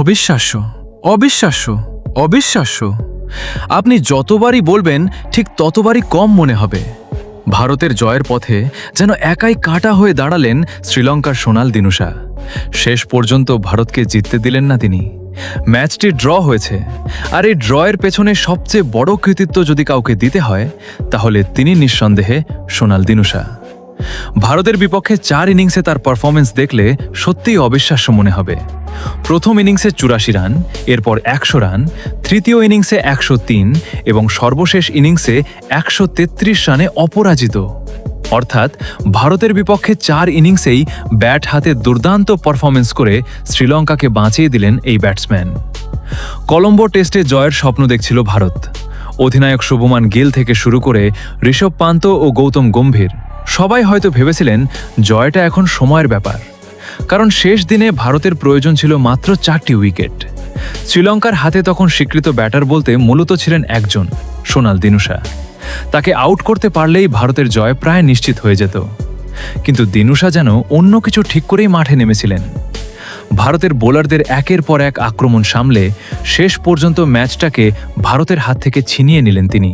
অবিশ্বাস্য, অবিশ্বাস্য, অবিশ্বাস্য। আপনি যতবারই বলবেন ঠিক ততবারই কম মনে হবে। ভারতের জয়ের পথে যেন একাই কাঁটা হয়ে দাঁড়ালেন শ্রীলঙ্কার সোনাল দিনুশা। শেষ পর্যন্ত ভারতকে জিততে দিলেন না তিনি। ম্যাচটি ড্র হয়েছে, আর এই ড্রয়ের পেছনে সবচেয়ে বড় কৃতিত্ব যদি কাউকে দিতে হয় তাহলে তিনি নিঃসন্দেহে সোনাল দিনুশা। ভারতের বিপক্ষে 4 ইনিংসে তার পারফরমেন্স দেখলে সত্যিই অবিশ্বাস্য মনে হবে। প্রথম ইনিংসে 84 রান, এরপর 100 রান, তৃতীয় ইনিংসে 103 এবং সর্বশেষ ইনিংসে 133 রানে অপরাজিত। অর্থাৎ ভারতের বিপক্ষে 4 ইনিংসেই ব্যাট হাতে দুর্দান্ত পারফরমেন্স করে শ্রীলঙ্কাকে বাঁচিয়ে দিলেন এই ব্যাটসম্যান। কলম্বো টেস্টে জয়ের স্বপ্ন দেখছিল ভারত। অধিনায়ক শুভমান গিল থেকে শুরু করে ঋষভ পান্ত ও গৌতম গম্ভীর সবাই হয়তো ভেবেছিলেন জয়টা এখন সময়ের ব্যাপার, কারণ শেষ দিনে ভারতের প্রয়োজন ছিল মাত্র 4টি উইকেট। শ্রীলঙ্কার হাতে তখন স্বীকৃত ব্যাটার বলতে মূলত ছিলেন একজন, সোনাল দিনুশা। তাকে আউট করতে পারলেই ভারতের জয় প্রায় নিশ্চিত হয়ে যেত। কিন্তু দিনুশা যেন অন্য কিছু ঠিক করেই মাঠে নেমেছিলেন। ভারতের বোলারদের একের পর এক আক্রমণ সামলে শেষ পর্যন্ত ম্যাচটাকে ভারতের হাত থেকে ছিনিয়ে নিলেন তিনি।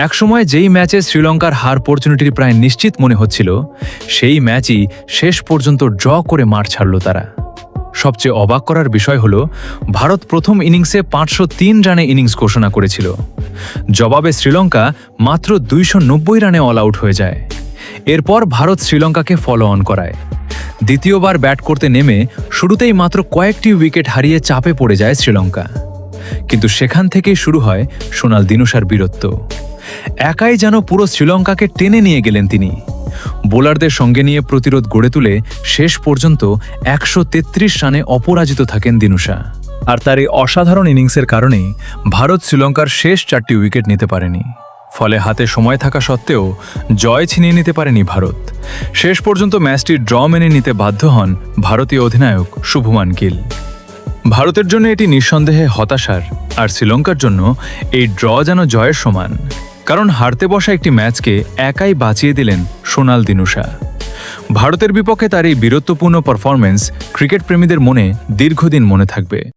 একসময় যেই ম্যাচে শ্রীলঙ্কার হার অপরচুনিটি প্রায় নিশ্চিত মনে হচ্ছিল, সেই ম্যাচই শেষ পর্যন্ত ড্র করে মাঠ ছাড়ল তারা। সবচেয়ে অবাক করার বিষয় হল, ভারত প্রথম ইনিংসে 503 রানে ইনিংস ঘোষণা করেছিল। জবাবে শ্রীলঙ্কা মাত্র 290 রানে অল আউট হয়ে যায়। এরপর ভারত শ্রীলঙ্কাকে ফলো অন করায়। দ্বিতীয়বার ব্যাট করতে নেমে শুরুতেই মাত্র কয়েকটি উইকেট হারিয়ে চাপে পড়ে যায় শ্রীলঙ্কা। কিন্তু সেখান থেকেই শুরু হয় সোনাল দিনুশার বীরত্ব। একাই যেন পুরো শ্রীলঙ্কাকে টেনে নিয়ে গেলেন তিনি। বোলারদের সঙ্গে নিয়ে প্রতিরোধ গড়ে তুলে শেষ পর্যন্ত 133 রানে অপরাজিত থাকেন দিনুশা। আর তার এই অসাধারণ ইনিংসের কারণেই ভারত শ্রীলঙ্কার শেষ 4টি উইকেট নিতে পারেনি। ফলে হাতে সময় থাকা সত্ত্বেও জয় ছিনিয়ে নিতে পারেনি ভারত। শেষ পর্যন্ত ম্যাচটি ড্র মেনে নিতে বাধ্য হন ভারতীয় অধিনায়ক শুভমান গিল। ভারতের জন্য এটি নিঃসন্দেহে হতাশার, আর শ্রীলঙ্কার জন্য এই ড্র যেন জয়ের সমান, কারণ হারতে বসা একটি ম্যাচকে একাই বাঁচিয়ে দিলেন সোনাল দিনুশা। ভারতের বিপক্ষে তার এই বীরত্বপূর্ণ পারফরমেন্স ক্রিকেট প্রেমীদের মনে দীর্ঘদিন মনে থাকবে।